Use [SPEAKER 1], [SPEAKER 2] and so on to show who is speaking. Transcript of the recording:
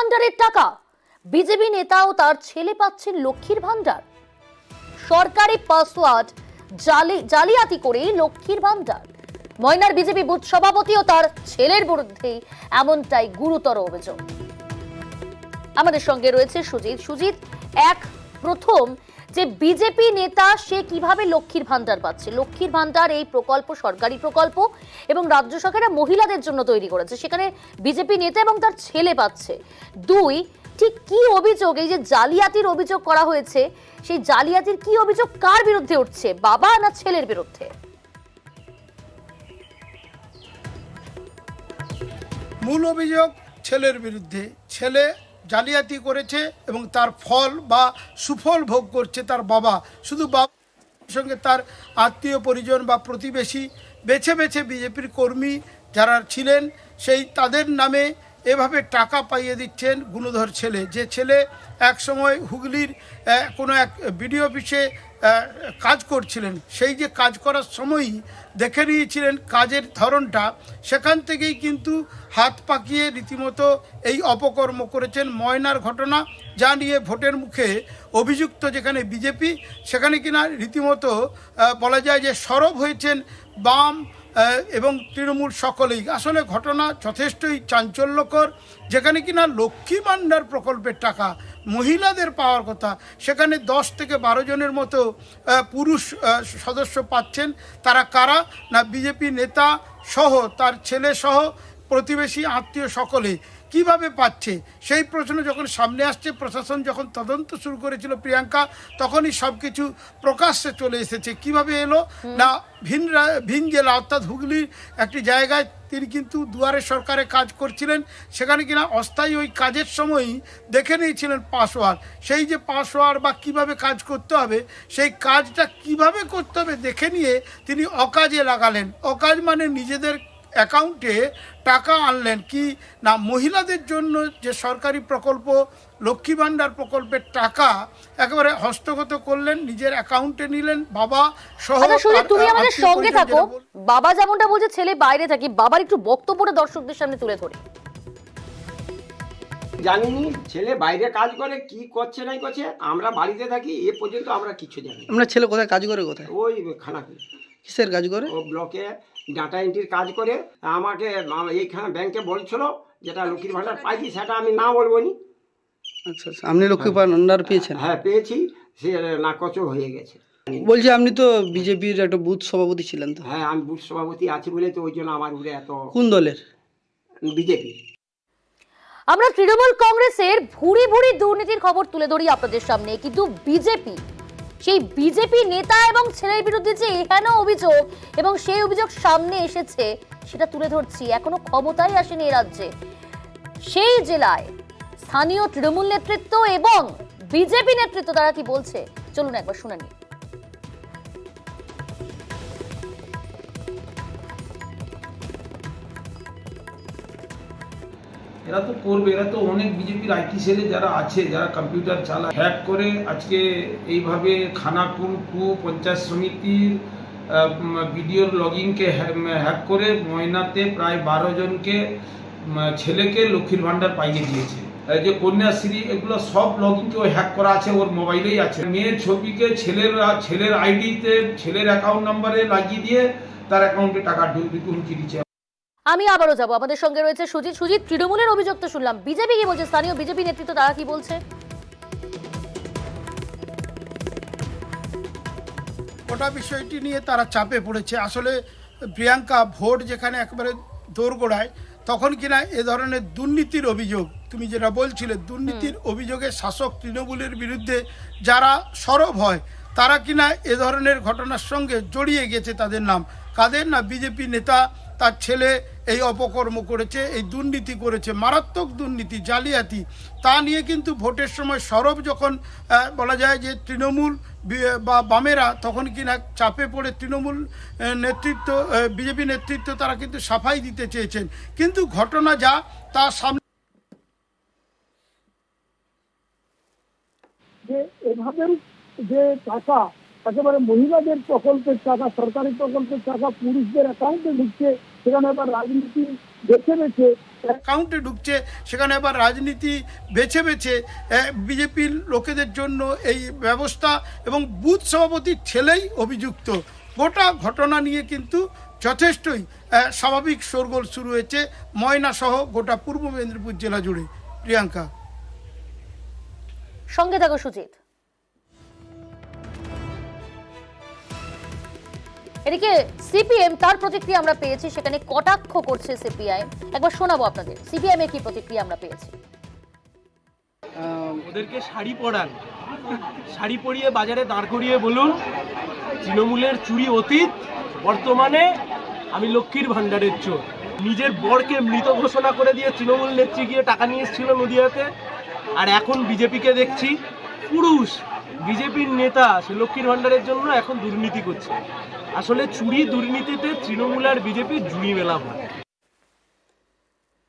[SPEAKER 1] ভান্ডারের টাকা। বিজেপি নেতা ও তার ছেলে পাচ্ছেন লক্ষ্মীর ভান্ডার। সরকারি পাসওয়ার্ড জালিয়াতি করে লক্ষ্মীর ভান্ডার। ময়নার বিজেপি বুথ সভাপতি ও তার ছেলের বিরুদ্ধে এমনটাই গুরুতর অভিযোগ। আমাদের সঙ্গে রয়েছে সুজিত। সুজিত, প্রথম যে বিজেপি নেতা সে কিভাবে লক্ষ্মীর ভান্ডার পাচ্ছে? লক্ষ্মীর ভান্ডার এই প্রকল্প সরকারি প্রকল্প এবং রাজ্য সরকার মহিলাদের জন্য তৈরি করেছে, সেখানে বিজেপি নেতা এবং তার ছেলে পাচ্ছে। দুই, ঠিক কি অভিযোগ, এই যে জালিয়াতির অভিযোগ করা হয়েছে, সেই জালিয়াতির কি অভিযোগ কার বিরুদ্ধে উঠছে, বাবা না ছেলের বিরুদ্ধে?
[SPEAKER 2] মূল অভিযোগ ছেলের বিরুদ্ধে। ছেলে জালিয়াতি করেছে এবং তার ফল বা সুফল ভোগ করছে তার বাবা। শুধু বাবার সঙ্গে তার আত্মীয় পরিজন বা প্রতিবেশী বেছে বেছে বিজেপির কর্মী যারা ছিলেন সেই তাদের নামে এভাবে টাকা পাইয়ে দিচ্ছেন গুণধর ছেলে। যে ছেলে এক সময় হুগলির কোনো এক বিডিও অফিসে কাজ করছিলেন, সেই যে কাজ করার সময়ই দেখে নিয়েছিলেন কাজের ধরনটা, সেখান থেকেই কিন্তু হাত পাকিয়ে রীতিমতো এই অপকর্ম করেছেন। ময়নার ঘটনা যা নিয়ে ভোটের মুখে অভিযুক্ত যেখানে বিজেপি, সেখানে কিনা রীতিমতো বলা যায় যে সরব হয়েছেন বাম এবং তৃণমূল সকলেই। আসলে ঘটনা যথেষ্টই চাঞ্চল্যকর। যেখানে কিনা লক্ষ্মী ভান্ডার প্রকল্পের টাকা মহিলাদের পাওয়ার কথা, সেখানে 10 থেকে 12 জনের মতো পুরুষ সদস্য পাচ্ছেন। তারা কারা না বিজেপি নেতা সহ তার ছেলে সহ প্রতিবেশী আত্মীয় সকলে। কিভাবে পাচ্ছে সেই প্রশ্ন যখন সামনে আসছে, প্রশাসন যখন তদন্ত শুরু করেছিল প্রিয়াঙ্কা, তখনই সব কিছু প্রকাশ্যে চলে এসেছে। কিভাবে এলো না ভিন জেলা অর্থাৎ হুগলির একটি জায়গায় তিনি কিন্তু দুয়ারে সরকারে কাজ করছিলেন, সেখানে কিনা অস্থায়ী ওই কাজের সময়ই দেখে নিয়েছিলেন পাসওয়ার্ড। সেই যে পাসওয়ার্ড বা কিভাবে কাজ করতে হবে, সেই কাজটা কিভাবে করতে হবে দেখে নিয়ে তিনি অকাজে লাগালেন। অকাজ মানে নিজেদের অ্যাকাউন্টে টাকা আনলেন কি না মহিলাদের জন্য যে সরকারি প্রকল্প লক্ষ্মী ভান্ডার প্রকল্পের টাকা একেবারে হস্তগত করলেন, নিজের অ্যাকাউন্টে নিলেন বাবা সহ।
[SPEAKER 1] তুমি আমাদের সঙ্গে থাকো। বাবা যেমনটা বলছে ছেলে বাইরে থাকি, বাবার একটু বক্তব্যটা দর্শকদের সামনে তুলে ধরে।
[SPEAKER 3] জানিনি ছেলে বাইরে কাজ করে, কি করছে নাই করছে, আমরা বাড়িতে থাকি, এ পর্যন্ত আমরা কিছু জানি।
[SPEAKER 4] আপনার ছেলে কোথায় কাজ করে? কোথায়?
[SPEAKER 3] ওই খানাকুল।
[SPEAKER 4] কিসের কাজ করে?
[SPEAKER 3] ও ব্লকে ডাটা এন্ট্রির কাজ করে। আমাকে এইখানে ব্যাংকে বলছিল যেটা লক্ষ্মীর ভান্ডার পাইছি, সেটা আমি না বলবো নি।
[SPEAKER 4] আচ্ছা আচ্ছা, আপনি লক্ষ্মীর ভান্ডার পেয়েছেন?
[SPEAKER 3] হ্যাঁ পেয়েছি, সে নাকচ হয়ে গেছে।
[SPEAKER 4] বলছি আপনি তো বিজেপির একটা বুথ সভাপতি ছিলেন তো?
[SPEAKER 3] হ্যাঁ আমি বুথ সভাপতি আছি বলে তো ওই জন্য আমার উপরে এত।
[SPEAKER 4] কোন দলের?
[SPEAKER 3] বিজেপি।
[SPEAKER 1] আমরা তৃণমূল কংগ্রেসের ভুরি ভুরি দুর্নীতির খবর তুলে ধরি আপনাদের সামনে, কিন্তু বিজেপি, সেই বিজেপি নেতা এবং ছেলের বিরুদ্ধে যে এহেন অভিযোগ এবং সেই অভিযোগ সামনে এসেছে সেটা তুলে ধরছি। এখনো ক্ষমতায় আসেনি এই রাজ্যে, সেই জেলায় স্থানীয় তৃণমূল নেতৃত্ব এবং বিজেপি নেতৃত্ব তারা কি বলছে চলুন একবার শুনে নিই।
[SPEAKER 5] এরা তো করবে, এরা তো অনেক বিজেপির আইটি সেলে যারা আছে, যারা কম্পিউটার চালায়, হ্যাক করে আজকে এইভাবে খানাকুল 2 পঞ্চায়েত সমিতির ভিডিওর লগইনকে হ্যাক করে ময়নাতে প্রায় 12 জনকে ছেলেকে লক্ষ্মীর ভান্ডার পাইয়ে দিয়েছে। যে কন্যাশ্রী, এগুলো সব লগইনকে হ্যাক করা আছে, ওর মোবাইলেই আছে। মেয়ের ছবিকে ছেলের আইডিতে ছেলের অ্যাকাউন্ট নাম্বারে লাগিয়ে দিয়ে তার অ্যাকাউন্টে টাকা ঢুকিয়ে দিচ্ছে।
[SPEAKER 1] আমি আবারও যাবো, আমাদের সঙ্গে রয়েছে সুজিত। সুজিত, তৃণমূলের অভিযোগ তো শুনলাম, বিজেপি কি বলছে, স্থানীয় বিজেপি নেতৃত্ব তারা কি বলছে?
[SPEAKER 2] গোটা বিষয়টি নিয়ে তারা চাপে পড়েছে। আসলে প্রিয়াঙ্কা, ভোট যেখানে একেবারে দোরগোড়ায়, তখন কিনা এ ধরনের দুর্নীতির অভিযোগ, তুমি যেটা বলছিলে দুর্নীতির অভিযোগে শাসক তৃণমূলের বিরুদ্ধে যারা সরব হয় তারা কিনা এ ধরনের ঘটনার সঙ্গে জড়িয়ে গেছে। তাদের নাম কাদের না বিজেপি নেতা, তার ছেলে এই অপকর্ম করেছে, এই দুর্নীতি করেছে, মারাত্মক দুর্নীতি, জালিয়াতি। তা নিয়ে কিন্তু ভোটের সময় সরব যখন বলা যায় যে তৃণমূল বা বামেরা, তখন কিনা চাপে পড়ে তৃণমূল নেতৃত্ব, বিজেপি নেতৃত্ব তারা কিন্তু সাফাই দিতে চেয়েছেন। কিন্তু ঘটনা যা তার সামনে
[SPEAKER 6] যে এভাবে যে টাকা একেবারে মহিলাদের প্রকল্পের টাকা, সরকারি প্রকল্পের টাকা পুরুষদের অ্যাকাউন্টে ঢুকছে, সেখানে আবার রাজনীতি বেছে বেছে
[SPEAKER 2] অ্যাকাউন্টে ঢুকছে, সেখানে আবার রাজনীতি বেছে বেছে বিজেপির লোকেদের জন্য এই ব্যবস্থা, এবং বুথ সভাপতির ছেলেই অভিযুক্ত। গোটা ঘটনা নিয়ে কিন্তু যথেষ্টই স্বাভাবিক শোরগোল শুরু হয়েছে ময়না সহ গোটা পূর্ব মেদিনীপুর জেলা জুড়ে। প্রিয়াঙ্কা,
[SPEAKER 1] সঙ্গে থাকো সুজিত। এদিকে সিপিএম তার প্রতিক্রিয়া আমরা পেয়েছি, সেখানে কটাক্ষ করছে সিপিআইএম। একবার শোনাবো আপনাদের সিপিএম এর কি প্রতিক্রিয়া আমরা পেয়েছি।
[SPEAKER 7] ওদেরকে শাড়ি পরান, শাড়ি পরিয়ে বাজারে দাঁড় করিয়ে বলুন তৃণমূলের চুরি অতীত, বর্তমানে আমি লক্ষ্মীর ভাণ্ডারের চোর। নিজের বরকে মৃত ঘোষণা করে দিয়ে তৃণমূল নেত্রী গিয়ে টাকা নিয়ে এসেছিল নদিয়াতে, আর এখন বিজেপিকে দেখছি পুরুষ বিজেপির নেতা সে লক্ষ্মীর ভাণ্ডারের জন্য এখন দুর্নীতি করছে। আসলে চুরি দুর্নীতিতে তৃণমূল আর বিজেপির জুড়ি মেলা হয়।